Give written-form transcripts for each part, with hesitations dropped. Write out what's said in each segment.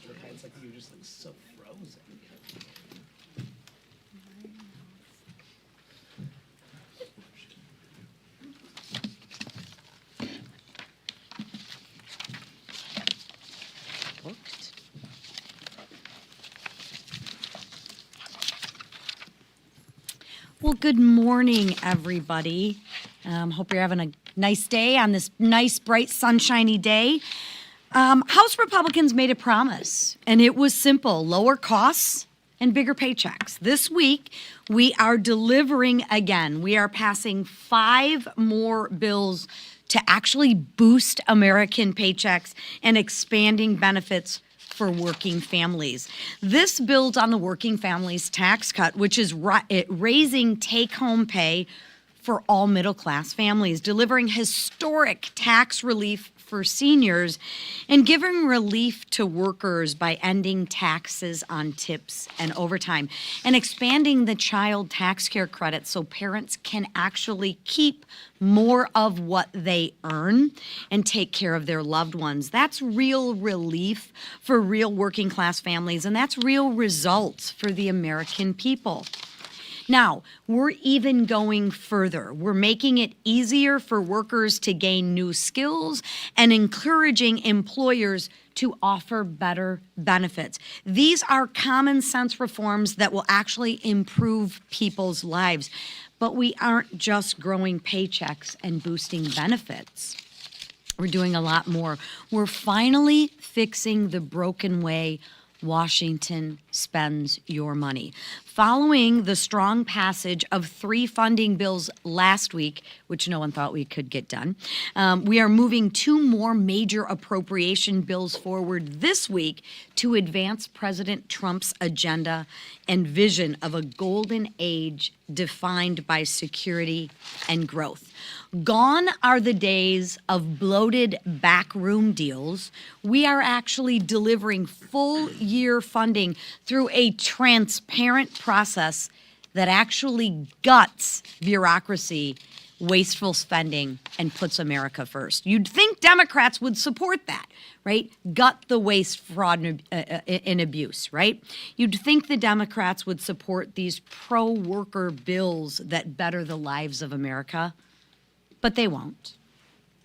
Your head's like you're just like so frozen. Booked. Well, good morning, everybody. Hope you're having a nice day on this nice, bright, sunshiny day. House Republicans made a promise, and it was simple: lower costs and bigger paychecks. This week, we are delivering again. We are passing 5 more bills to actually boost American paychecks and expanding benefits for working families. This builds on the working families tax cut, which is raising take-home pay for all middle-class families, delivering historic tax relief for seniors, and giving relief to workers by ending taxes on tips and overtime, and expanding the child tax care credit so parents can actually keep more of what they earn and take care of their loved ones. That's real relief for real working class families, and that's real results for the American people. Now, we're even going further. We're making it easier for workers to gain new skills and encouraging employers to offer better benefits. These are common sense reforms that will actually improve people's lives. But we aren't just growing paychecks and boosting benefits. We're doing a lot more. We're finally fixing the broken way Washington spends your money. Following the strong passage of 3 funding bills last week, which no one thought we could get done, we are moving 2 more major appropriation bills forward this week to advance President Trump's agenda and vision of a golden age defined by security and growth. Gone are the days of bloated backroom deals. We are actually delivering full year funding through a transparent process that actually guts bureaucracy, wasteful spending, and puts America first. You'd think Democrats would support that, right? Gut the waste, fraud, and abuse, right? You'd think the Democrats would support these pro-worker bills that better the lives of America, but they won't.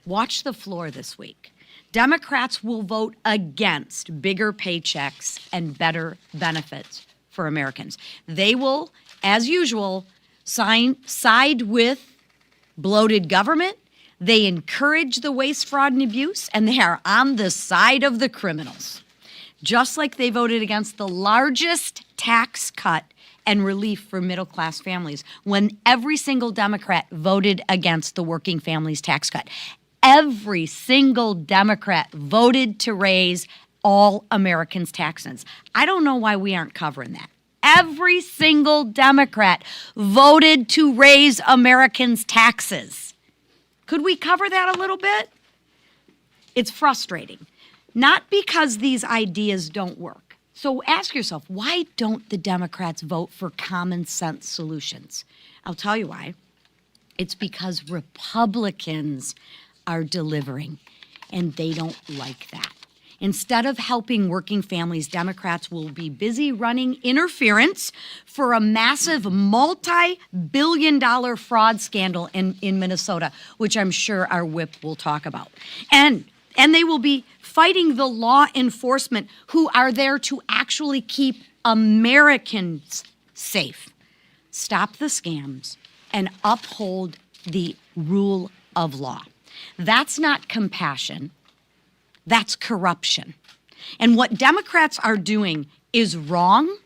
Watch the floor this week. Democrats will vote against bigger paychecks and better benefits for Americans. They will, as usual, side with bloated government. They encourage the waste, fraud, and abuse, and they are on the side of the criminals. Just like they voted against the largest tax cut and relief for middle-class families when every single Democrat voted against the working families tax cut. Every single Democrat voted to raise all Americans' taxes. I don't know why we aren't covering that. Every single Democrat voted to raise Americans' taxes. Could we cover that a little bit? It's frustrating. Not because these ideas don't work. So ask yourself, why don't the Democrats vote for common sense solutions? I'll tell you why. It's because Republicans are delivering, and they don't like that. Instead of helping working families, Democrats will be busy running interference for a massive multi-billion-dollar fraud scandal in Minnesota, which I'm sure our whip will talk about. And they will be fighting the law enforcement who are there to actually keep Americans safe. Stop the scams and uphold the rule of law. That's not compassion. That's corruption. And what Democrats are doing is wrong.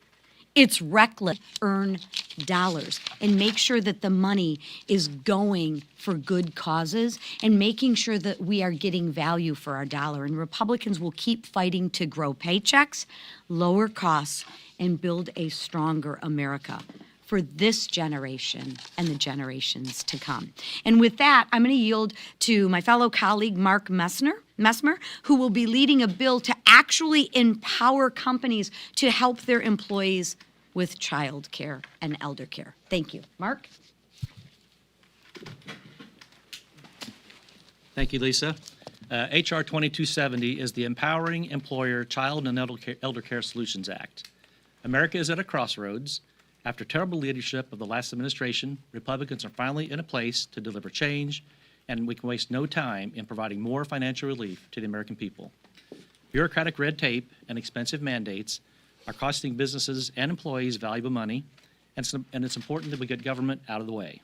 It's reckless. Earn dollars and make sure that the money is going for good causes and making sure that we are getting value for our dollar. And Republicans will keep fighting to grow paychecks, lower costs, and build a stronger America for this generation and the generations to come. And with that, I'm going to yield to my fellow colleague, Mark Messmer, who will be leading a bill to actually empower companies to help their employees with child care and elder care. Thank you. Mark? Thank you, Lisa. H.R. 2270 is the Empowering Employer Child and Elder Care Solutions Act. America is at a crossroads. After terrible leadership of the last administration, Republicans are finally in a place to deliver change, and we can waste no time in providing more financial relief to the American people. Bureaucratic red tape and expensive mandates are costing businesses and employees valuable money, and it's important that we get government out of the way.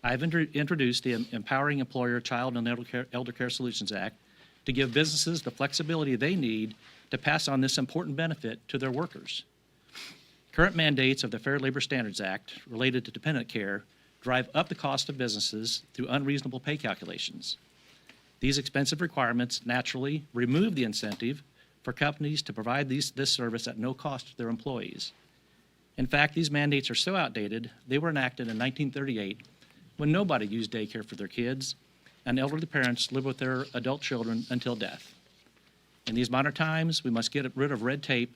I have introduced the Empowering Employer Child and Elder Care Solutions Act to give businesses the flexibility they need to pass on this important benefit to their workers. Current mandates of the Fair Labor Standards Act related to dependent care drive up the cost of businesses through unreasonable pay calculations. These expensive requirements naturally remove the incentive for companies to provide this service at no cost to their employees. In fact, these mandates are so outdated, they were enacted in 1938 when nobody used daycare for their kids and elderly parents lived with their adult children until death. In these modern times, we must get rid of red tape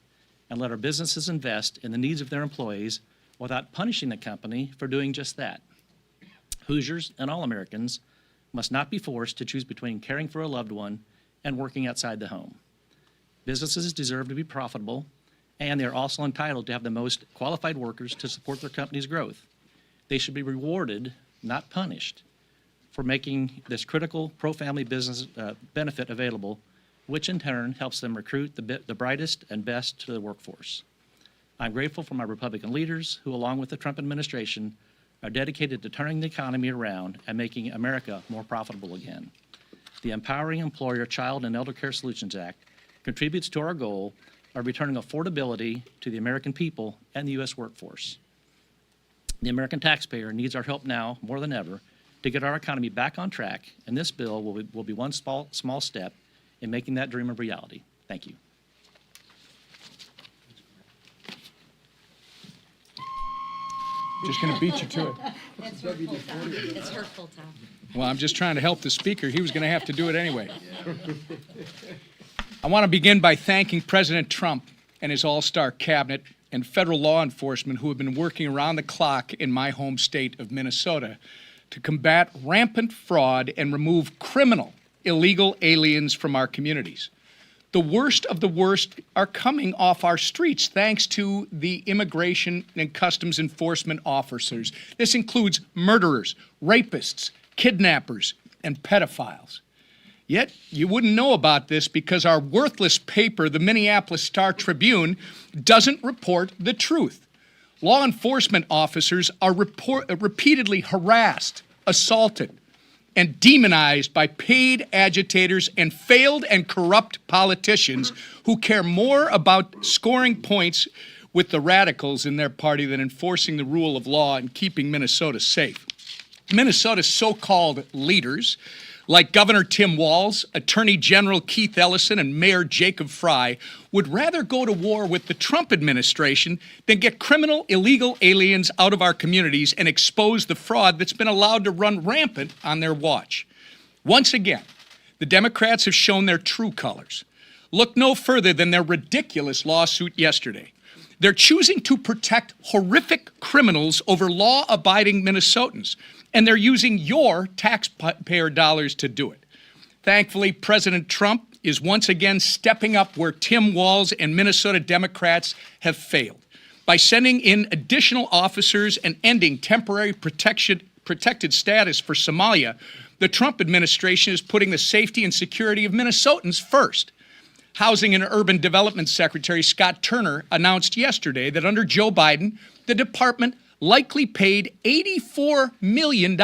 and let our businesses invest in the needs of their employees without punishing the company for doing just that. Hoosiers and all Americans must not be forced to choose between caring for a loved one and working outside the home. Businesses deserve to be profitable, and they are also entitled to have the most qualified workers to support their company's growth. They should be rewarded, not punished, for making this critical pro-family business benefit available, which in turn helps them recruit the brightest and best to the workforce. I'm grateful for my Republican leaders who, along with the Trump administration, are dedicated to turning the economy around and making America more profitable again. The Empowering Employer Child and Elder Care Solutions Act contributes to our goal of returning affordability to the American people and the U.S. workforce. The American taxpayer needs our help now more than ever to get our economy back on track, and this bill will be one small step in making that dream a reality. Thank you. Just going to beat you to it. It's hurtful, Tom. Well, I'm just trying to help the speaker. He was going to have to do it anyway. I want to begin by thanking President Trump and his all-star cabinet and federal law enforcement who have been working around the clock in my home state of Minnesota to combat rampant fraud and remove criminal illegal aliens from our communities. The worst of the worst are coming off our streets thanks to the immigration and customs enforcement officers. This includes murderers, rapists, kidnappers, and pedophiles. Yet, you wouldn't know about this because our worthless paper, the Minneapolis Star-Tribune, doesn't report the truth. Law enforcement officers are repeatedly harassed, assaulted, and demonized by paid agitators and failed and corrupt politicians who care more about scoring points with the radicals in their party than enforcing the rule of law and keeping Minnesota safe. Minnesota's so-called leaders, like Governor Tim Walz, Attorney General Keith Ellison, and Mayor Jacob Fry, would rather go to war with the Trump administration than get criminal illegal aliens out of our communities and expose the fraud that's been allowed to run rampant on their watch. Once again, the Democrats have shown their true colors. Look no further than their ridiculous lawsuit yesterday. They're choosing to protect horrific criminals over law-abiding Minnesotans, and they're using your taxpayer dollars to do it. Thankfully, President Trump is once again stepping up where Tim Walz and Minnesota Democrats have failed by sending in additional officers and ending temporary protected status for Somalia. The Trump administration is putting the safety and security of Minnesotans first. Housing and Urban Development Secretary Scott Turner announced yesterday that under Joe Biden, the department likely paid $84 million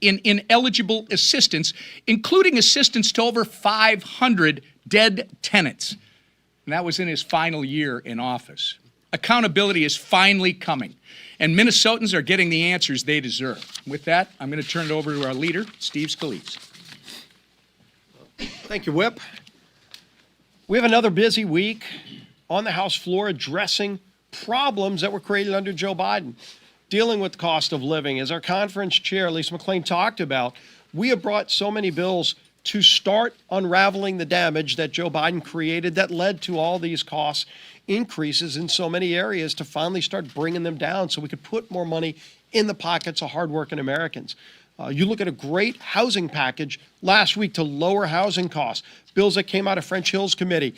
in ineligible assistance, including assistance to over 500 dead tenants. And that was in his final year in office. Accountability is finally coming, and Minnesotans are getting the answers they deserve. With that, I'm going to turn it over to our leader, Steve Scalise. Thank you, Whip. We have another busy week on the House floor addressing problems that were created under Joe Biden, dealing with cost of living. As our conference chair, Lisa McClain, talked about, we have brought so many bills to start unraveling the damage that Joe Biden created that led to all these cost increases in so many areas to finally start bringing them down so we could put more money in the pockets of hardworking Americans. You look at a great housing package last week to lower housing costs. Bills that came out of French Hill's committee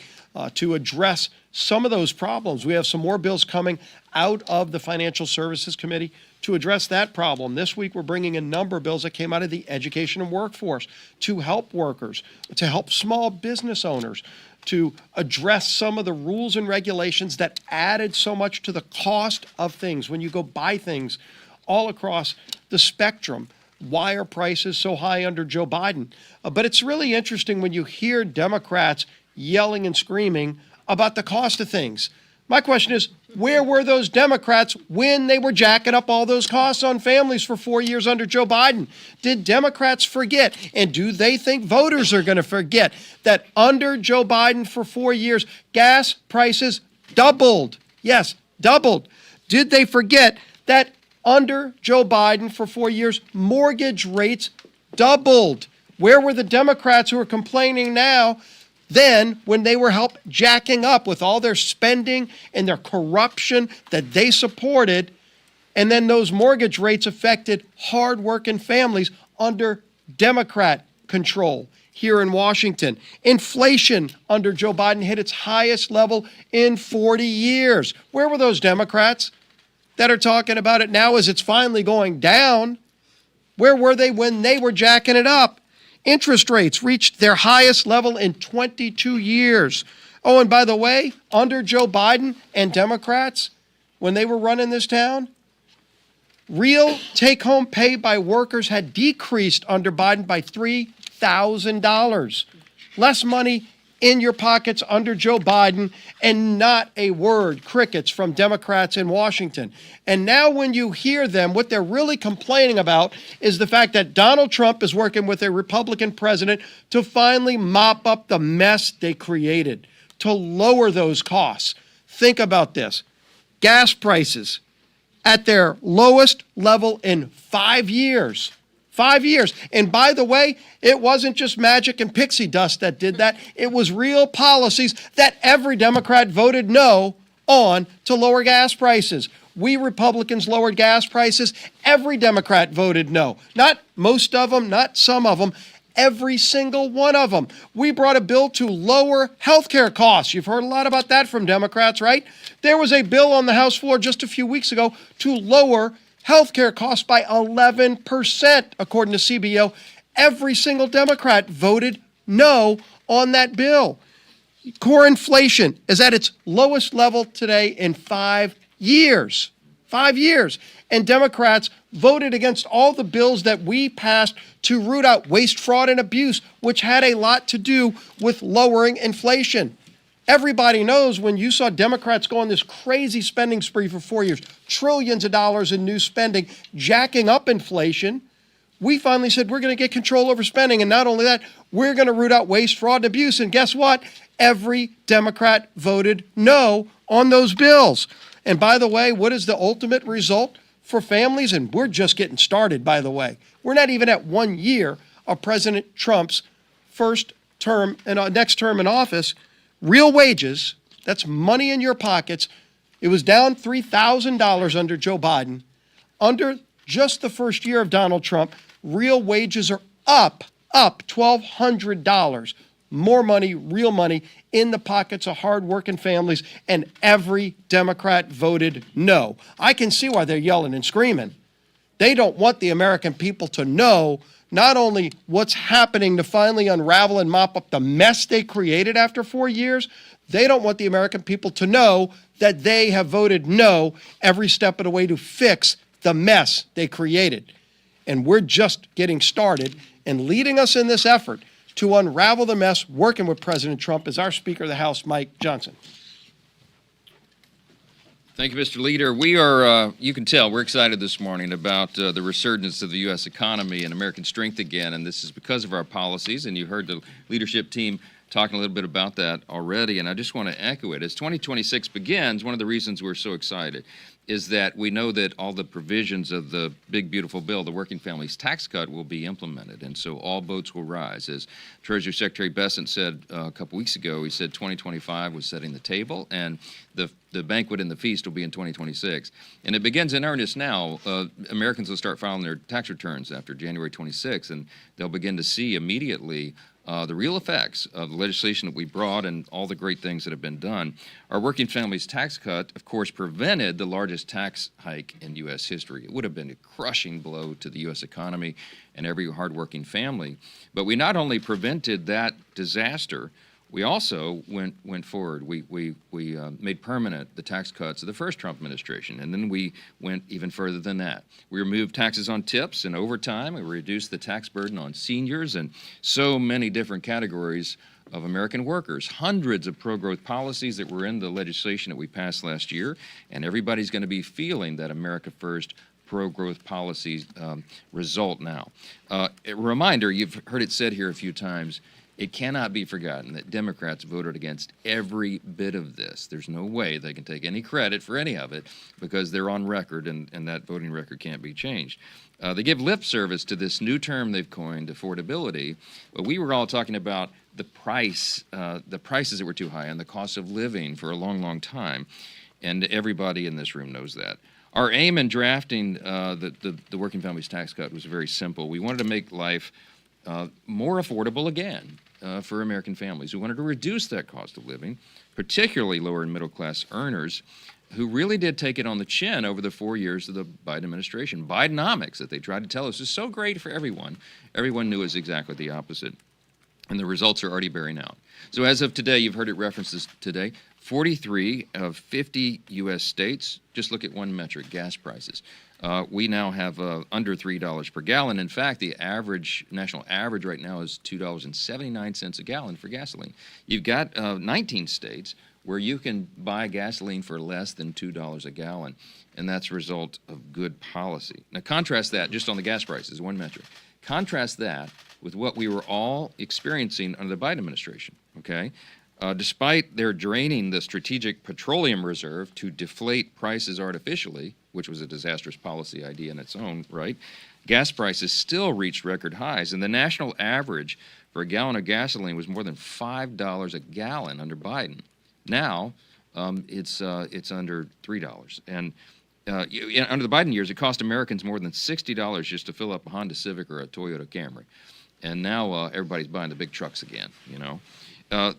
to address some of those problems. We have some more bills coming out of the Financial Services Committee to address that problem. This week, we're bringing a number of bills that came out of the Education and Workforce to help workers, to help small business owners, to address some of the rules and regulations that added so much to the cost of things when you go buy things all across the spectrum. Why are prices so high under Joe Biden? But it's really interesting when you hear Democrats yelling and screaming about the cost of things. My question is, where were those Democrats when they were jacking up all those costs on families for 4 years under Joe Biden? Did Democrats forget? And do they think voters are going to forget that under Joe Biden for 4 years, gas prices doubled? Yes, doubled. Did they forget that under Joe Biden for 4 years, mortgage rates doubled? Where were the Democrats who are complaining now then when they were helped jacking up with all their spending and their corruption that they supported, and then those mortgage rates affected hardworking families under Democrat control here in Washington? Inflation under Joe Biden hit its highest level in 40 years. Where were those Democrats that are talking about it now as it's finally going down? Where were they when they were jacking it up? Interest rates reached their highest level in 22 years. Oh, and by the way, under Joe Biden and Democrats, when they were running this town, real take-home pay by workers had decreased under Biden by $3,000. Less money in your pockets under Joe Biden, and not a word, crickets from Democrats in Washington. And now when you hear them, what they're really complaining about is the fact that Donald Trump is working with a Republican president to finally mop up the mess they created, to lower those costs. Think about this. Gas prices at their lowest level in 5 years. 5 years. And by the way, it wasn't just magic and pixie dust that did that. It was real policies that every Democrat voted no on to lower gas prices. We Republicans lowered gas prices. Every Democrat voted no. Not most of them, not some of them. Every single one of them. We brought a bill to lower health care costs. You've heard a lot about that from Democrats, right? There was a bill on the House floor just a few weeks ago to lower health care costs by 11%, according to CBO. Every single Democrat voted no on that bill. Core inflation is at its lowest level today in 5 years. 5 years. And Democrats voted against all the bills that we passed to root out waste, fraud, and abuse, which had a lot to do with lowering inflation. Everybody knows when you saw Democrats go on this crazy spending spree for 4 years, trillions of dollars in new spending, jacking up inflation, we finally said we're going to get control over spending. And not only that, we're going to root out waste, fraud, and abuse. And guess what? Every Democrat voted no on those bills. And by the way, what is the ultimate result for families? And we're just getting started, by the way. We're not even at 1 year of President Trump's first term and next term in office. Real wages, that's money in your pockets, it was down $3,000 under Joe Biden. Under just the first year of Donald Trump, real wages are up $1,200. More money, real money, in the pockets of hardworking families, and every Democrat voted no. I can see why they're yelling and screaming. They don't want the American people to know not only what's happening to finally unravel and mop up the mess they created after 4 years, they don't want the American people to know that they have voted no every step of the way to fix the mess they created. And we're just getting started, and leading us in this effort to unravel the mess, working with President Trump, is our Speaker of the House, Mike Johnson. Thank you, Mr. Leader. We are, you can tell, we're excited this morning about the resurgence of the U.S. economy and American strength again, and this is because of our policies, and you heard the leadership team talking a little bit about that already, and I just want to echo it. As 2026 begins, one of the reasons we're so excited is that we know that all the provisions of the big, beautiful bill, the Working Families Tax Cut, will be implemented, and so all boats will rise. As Treasury Secretary Bessent said a couple weeks ago, he said 2025 was setting the table, and the banquet and the feast will be in 2026. And it begins in earnest now. Americans will start filing their tax returns after January 26th, and they'll begin to see immediately the real effects of the legislation that we brought and all the great things that have been done. Our Working Families Tax Cut, of course, prevented the largest tax hike in U.S. history. It would have been a crushing blow to the U.S. economy and every hardworking family. But we not only prevented that disaster, we also went forward. We made permanent the tax cuts of the first Trump administration, and then we went even further than that. We removed taxes on tips and overtime. We reduced the tax burden on seniors and so many different categories of American workers. Hundreds of pro-growth policies that were in the legislation that we passed last year, and everybody's going to be feeling that America First pro-growth policies result now. A reminder, you've heard it said here a few times, it cannot be forgotten that Democrats voted against every bit of this. There's no way they can take any credit for any of it because they're on record, and that voting record can't be changed. They give lip service to this new term they've coined, affordability, but we were all talking about the prices that were too high and the cost of living for a long, long time, and everybody in this room knows that. Our aim in drafting the Working Families Tax Cut was very simple. We wanted to make life more affordable again for American families. We wanted to reduce that cost of living, particularly lower and middle class earners who really did take it on the chin over the 4 years of the Biden administration. Bidenomics that they tried to tell us is so great for everyone. Everyone knew it was exactly the opposite. And the results are already bearing out. So as of today, you've heard it referenced today, 43 of 50 U.S. states, just look at one metric, gas prices. We now have under $3 per gallon. In fact, the national average right now is $2.79 a gallon for gasoline. You've got 19 states where you can buy gasoline for less than $2 a gallon, and that's a result of good policy. Now contrast that, just on the gas prices, one metric. Contrast that with what we were all experiencing under the Biden administration, okay? Despite their draining the strategic petroleum reserve to deflate prices artificially, which was a disastrous policy idea in its own right, gas prices still reached record highs, and the national average for a gallon of gasoline was more than $5 a gallon under Biden. Now, it's under $3. And under the Biden years, it cost Americans more than $60 just to fill up a Honda Civic or a Toyota Camry. And now everybody's buying the big trucks again, you know.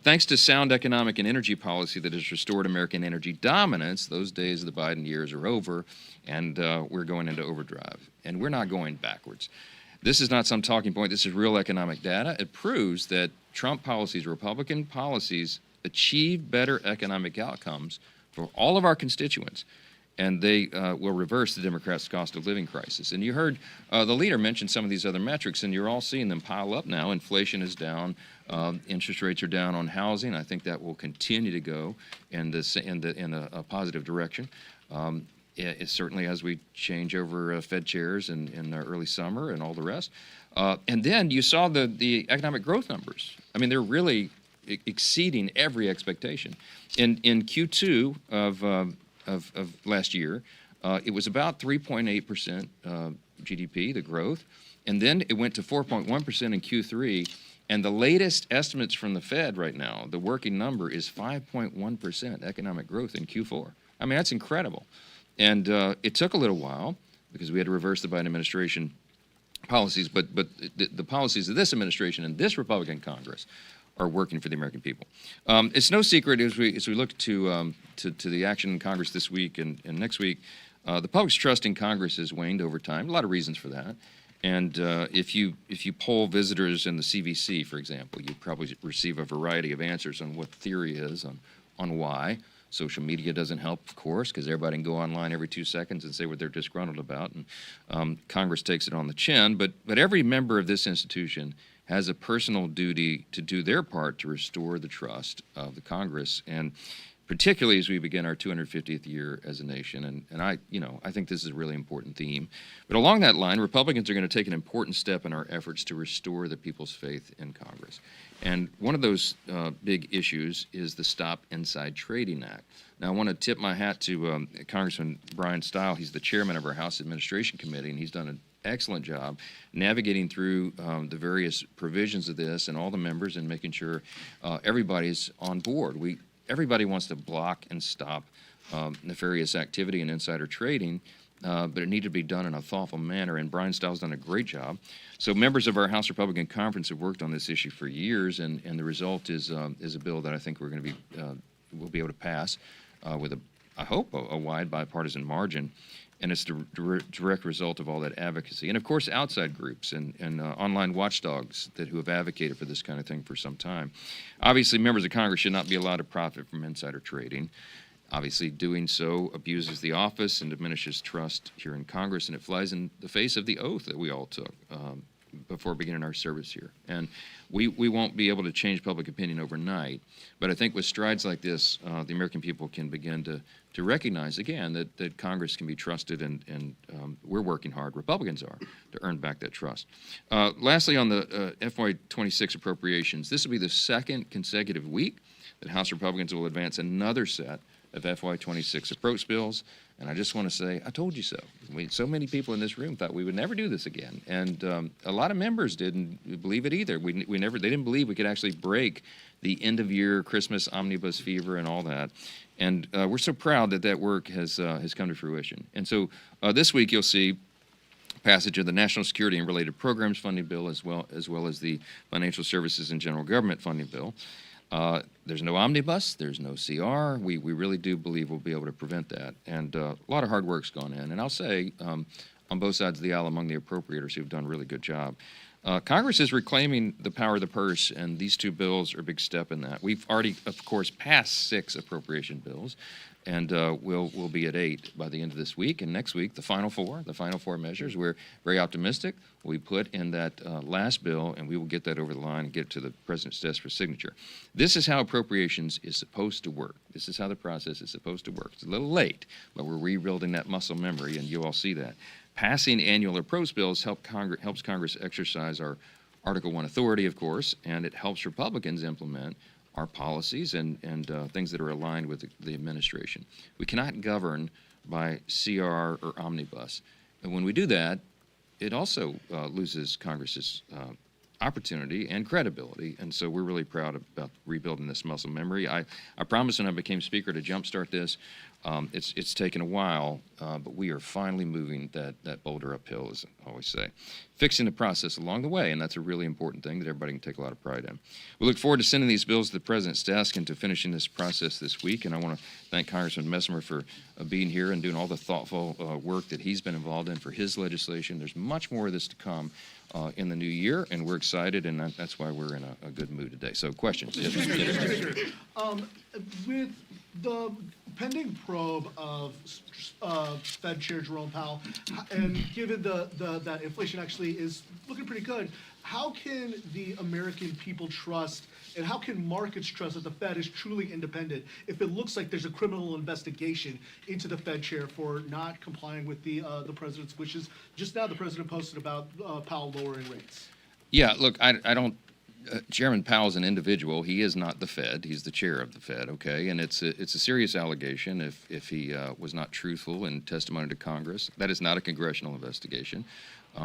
Thanks to sound economic and energy policy that has restored American energy dominance, those days of the Biden years are over, and we're going into overdrive. And we're not going backwards. This is not some talking point. This is real economic data. It proves that Trump policies, Republican policies, achieve better economic outcomes for all of our constituents, and they will reverse the Democrats' cost of living crisis. And you heard the leader mention some of these other metrics, and you're all seeing them pile up now. Inflation is down. Interest rates are down on housing. I think that will continue to go in a positive direction. Certainly as we change over Fed chairs in early summer and all the rest. And then you saw the economic growth numbers. I mean, they're really exceeding every expectation. In Q2 of last year, it was about 3.8% GDP, the growth, and then it went to 4.1% in Q3, and the latest estimates from the Fed right now, the working number is 5.1% economic growth in Q4. I mean, that's incredible. And it took a little while because we had to reverse the Biden administration policies, but the policies of this administration and this Republican Congress are working for the American people. It's no secret as we look to the action in Congress this week and next week, the public's trust in Congress has waned over time. A lot of reasons for that. And if you poll visitors in the CVC, for example, you probably receive a variety of answers on what theory is, on why. Social media doesn't help, of course, because everybody can go online every 2 seconds and say what they're disgruntled about, and Congress takes it on the chin. But every member of this institution has a personal duty to do their part to restore the trust of the Congress. And particularly as we begin our 250th year as a nation. And I think this is a really important theme. But along that line, Republicans are going to take an important step in our efforts to restore the people's faith in Congress. And one of those big issues is the Stop Inside Trading Act. Now, I want to tip my hat to Congressman Brian Stile. He's the chairman of our House Administration Committee, and he's done an excellent job navigating through the various provisions of this and all the members and making sure everybody's on board. Everybody wants to block and stop nefarious activity and insider trading, but it needed to be done in a thoughtful manner, and Brian Stiles done a great job. So members of our House Republican Conference have worked on this issue for years, and the result is a bill that I think we'll be able to pass with I hope a wide bipartisan margin. And it's the direct result of all that advocacy. And of course, outside groups and online watchdogs who have advocated for this kind of thing for some time. Obviously, members of Congress should not be allowed to profit from insider trading. Obviously, doing so abuses the office and diminishes trust here in Congress, and it flies in the face of the oath that we all took before beginning our service here. And we won't be able to change public opinion overnight, but I think with strides like this, the American people can begin to recognize again that Congress can be trusted, and we're working hard, Republicans are, to earn back that trust. Lastly, on the FY26 appropriations, this will be the second consecutive week that House Republicans will advance another set of FY26 approach bills. And I just want to say, I told you so. So many people in this room thought we would never do this again. And a lot of members didn't believe it either. They didn't believe we could actually break the end-of-year Christmas omnibus fever and all that. And we're so proud that work has come to fruition. And so this week you'll see passage of the National Security and Related Programs Funding Bill as well as the Financial Services and General Government Funding Bill. There's no omnibus, there's no CR. We really do believe we'll be able to prevent that. And a lot of hard work's gone in. And I'll say, on both sides of the aisle among the appropriators who've done a really good job. Congress is reclaiming the power of the purse, and these two bills are a big step in that. We've already, of course, passed 6 appropriation bills, and we'll be at 8 by the end of this week. And next week, the final 4 measures. We're very optimistic. We put in that last bill, and we will get that over the line and get it to the president's desk for signature. This is how appropriations is supposed to work. This is how the process is supposed to work. It's a little late, but we're rebuilding that muscle memory, and you all see that. Passing annual approach bills helps Congress exercise our Article I authority, of course, and it helps Republicans implement our policies and things that are aligned with the administration. We cannot govern by CR or omnibus. And when we do that, it also loses Congress's opportunity and credibility. And so we're really proud about rebuilding this muscle memory. I promised when I became Speaker to jumpstart this. It's taken a while, but we are finally moving that boulder uphill, as I always say. Fixing the process along the way, and that's a really important thing that everybody can take a lot of pride in. We look forward to sending these bills to the President's desk and to finishing this process this week, and I want to thank Congressman Messmer for being here and doing all the thoughtful work that he's been involved in for his legislation. There's much more of this to come in the new year, and we're excited, and that's why we're in a good mood today. So questions? Yes, with the pending probe of Fed Chair Jerome Powell, and given that inflation actually is looking pretty good, how can the American people trust, and how can markets trust that the Fed is truly independent if it looks like there's a criminal investigation into the Fed chair for not complying with the president's wishes? Just now, the president posted about Powell lowering rates. Yeah, look, I don't. Chairman Powell's an individual. He is not the Fed. He's the chair of the Fed, okay? And it's a serious allegation if he was not truthful in testimony to Congress. That is not a congressional investigation.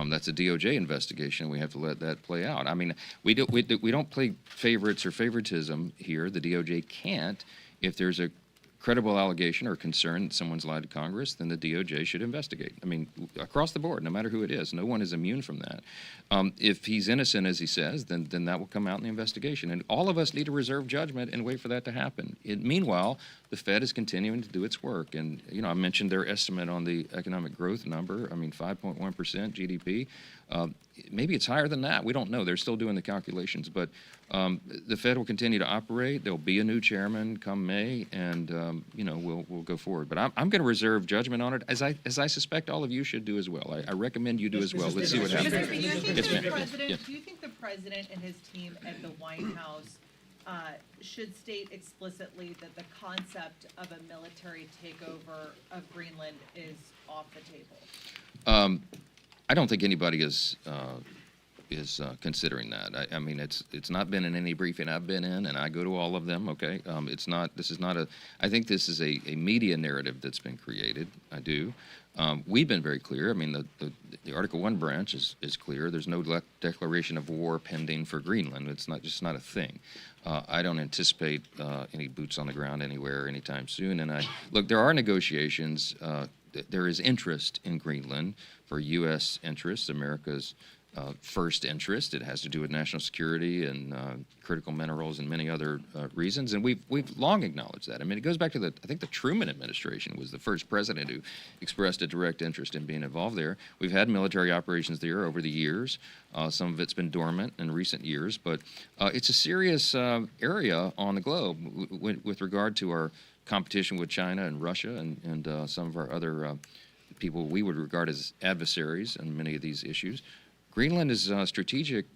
That's a DOJ investigation. We have to let that play out. I mean, we don't play favorites or favoritism here. The DOJ can't. If there's a credible allegation or concern that someone's lied to Congress, then the DOJ should investigate. I mean, across the board, no matter who it is. No one is immune from that. If he's innocent, as he says, then that will come out in the investigation. And all of us need to reserve judgment and wait for that to happen. Meanwhile, the Fed is continuing to do its work. And, I mentioned their estimate on the economic growth number. I mean, 5.1% GDP. Maybe it's higher than that. We don't know. They're still doing the calculations. But the Fed will continue to operate. There'll be a new chairman come May, and we'll go forward. But I'm going to reserve judgment on it, as I suspect all of you should do as well. I recommend you do as well. Let's see what happens. Do you think the president and his team at the White House should state explicitly that the concept of a military takeover of Greenland is off the table. I don't think anybody is considering that. I mean, it's not been in any briefing I've been in, and I go to all of them. Okay, it's not. This is not a. I think this is a media narrative that's been created. I do. We've been very clear. I mean, the Article 1 branch is clear. There's no declaration of war pending for Greenland. It's not a thing. I don't anticipate any boots on the ground anywhere anytime soon. And look, there are negotiations. There is interest in Greenland for U.S. interests, America's first interest. It has to do with national security and critical minerals and many other reasons, and we've long acknowledged that. I mean, it goes back to I think the Truman administration was the first president who expressed a direct interest in being involved there. We've had military operations there over the years. Some of it's been dormant in recent years, but it's a serious area on the globe with regard to our competition with China and Russia and some of our other people we would regard as adversaries on many of these issues. Greenland is of strategic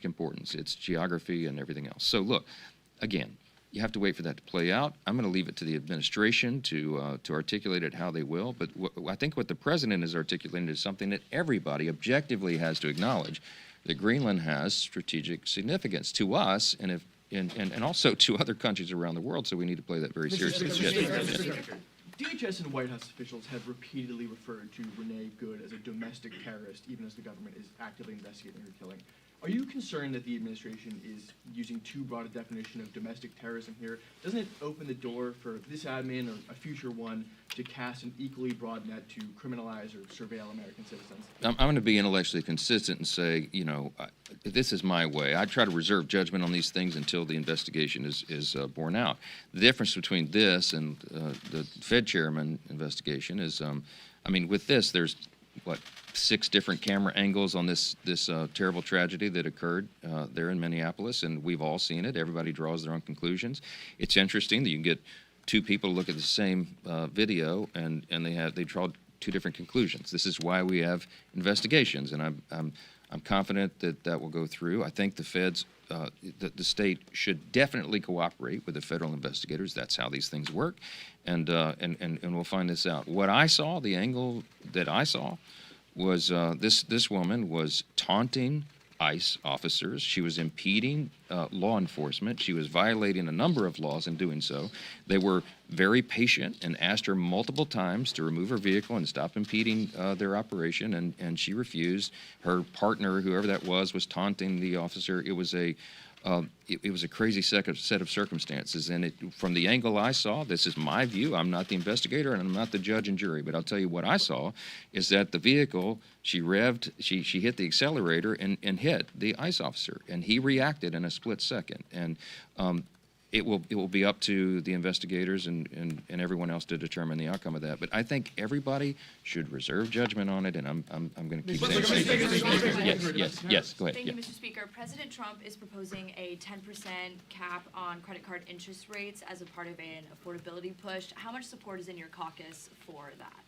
importance, its geography and everything else. So look, again, you have to wait for that to play out. I'm going to leave it to the administration to articulate it how they will. But I think what the president is articulating is something that everybody objectively has to acknowledge, that Greenland has strategic significance to us and also to other countries around the world. So we need to play that very seriously. Yes. DHS and White House officials have repeatedly referred to Renee Good as a domestic terrorist, even as the government is actively investigating her killing. Are you concerned that the administration is using too broad a definition of domestic terrorism here? Doesn't it open the door for this admin or a future one to cast an equally broad net to criminalize or surveil American citizens? I'm going to be intellectually consistent and say, this is my way. I try to reserve judgment on these things until the investigation is borne out. The difference between this and the Fed chairman investigation is, with this, there's, 6 different camera angles on this terrible tragedy that occurred there in Minneapolis, and we've all seen it. Everybody draws their own conclusions. It's interesting that you can get 2 people to look at the same video, and they draw 2 different conclusions. This is why we have investigations, and I'm confident that will go through. I think the feds, the state should definitely cooperate with the federal investigators. That's how these things work, and we'll find this out. What I saw, the angle that I saw, was this woman was taunting ICE officers. She was impeding law enforcement. She was violating a number of laws in doing so. They were very patient and asked her multiple times to remove her vehicle and stop impeding their operation, and she refused. Her partner, whoever that was taunting the officer. It was a crazy set of circumstances, and from the angle I saw, this is my view. I'm not the investigator, and I'm not the judge and jury, but I'll tell you what I saw is that the vehicle, she revved, she hit the accelerator and hit the ICE officer, and he reacted in a split second. And it will be up to the investigators and everyone else to determine the outcome of that. But I think everybody should reserve judgment on it, and I'm going to keep saying yes. Go ahead. Thank you, Mr. Speaker. President Trump is proposing a 10% cap on credit card interest rates as a part of an affordability push. How much support is in your caucus for that?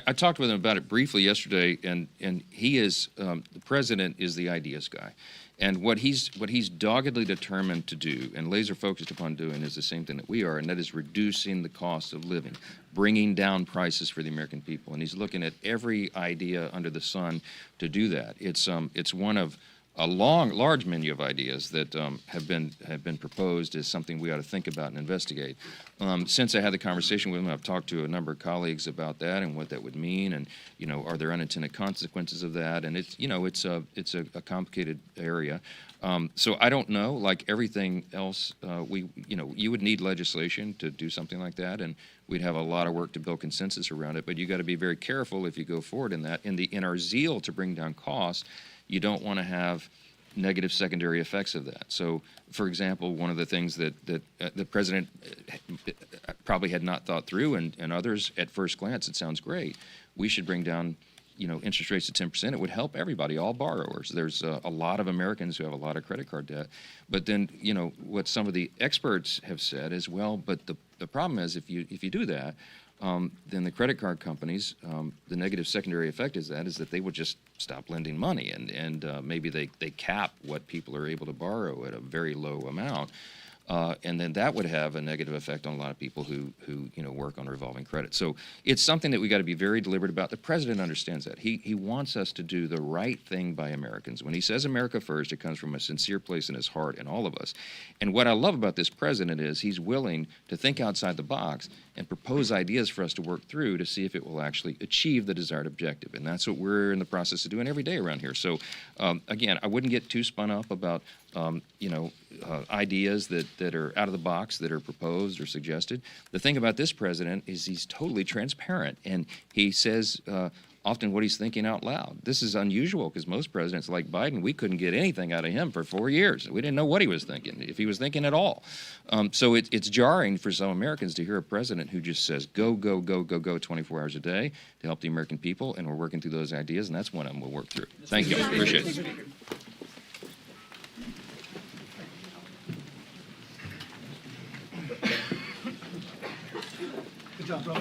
I talked with him about it briefly yesterday, and he is the president is the ideas guy, and what he's doggedly determined to do and laser focused upon doing is the same thing that we are, and that is reducing the cost of living, bringing down prices for the American people, and he's looking at every idea under the sun to do that. It's one of a large menu of ideas that have been proposed as something we ought to think about and investigate. Since I had the conversation with him, I've talked to a number of colleagues about that and what that would mean, and are there unintended consequences of that? And it's a complicated area. So I don't know. Like everything else, you would need legislation to do something like that, and we'd have a lot of work to build consensus around it. But you got to be very careful if you go forward in that. In our zeal to bring down costs, you don't want to have negative secondary effects of that. So, for example, one of the things that the president probably had not thought through, and others at first glance, it sounds great. We should bring down interest rates at 10%, it would help everybody, all borrowers. There's a lot of Americans who have a lot of credit card debt. But then, what some of the experts have said is, well, but the problem is if you do that, then the credit card companies, the negative secondary effect is that they would just stop lending money, and maybe they cap what people are able to borrow at a very low amount. And then that would have a negative effect on a lot of people who work on revolving credit. So it's something that we got to be very deliberate about. The president understands that. He wants us to do the right thing by Americans. When he says America first, it comes from a sincere place in his heart and all of us. And what I love about this president is he's willing to think outside the box and propose ideas for us to work through to see if it will actually achieve the desired objective. And that's what we're in the process of doing every day around here. So again, I wouldn't get too spun up about ideas that are out of the box, that are proposed or suggested. The thing about this president is he's totally transparent, and he says often what he's thinking out loud. This is unusual because most presidents like Biden, we couldn't get anything out of him for 4 years. We didn't know what he was thinking, if he was thinking at all. So it's jarring for some Americans to hear a president who just says go, go, go, go, go 24 hours a day to help the American people, and we're working through those ideas, and that's one of them we'll work through. Thank you. Appreciate it. Good job, bro.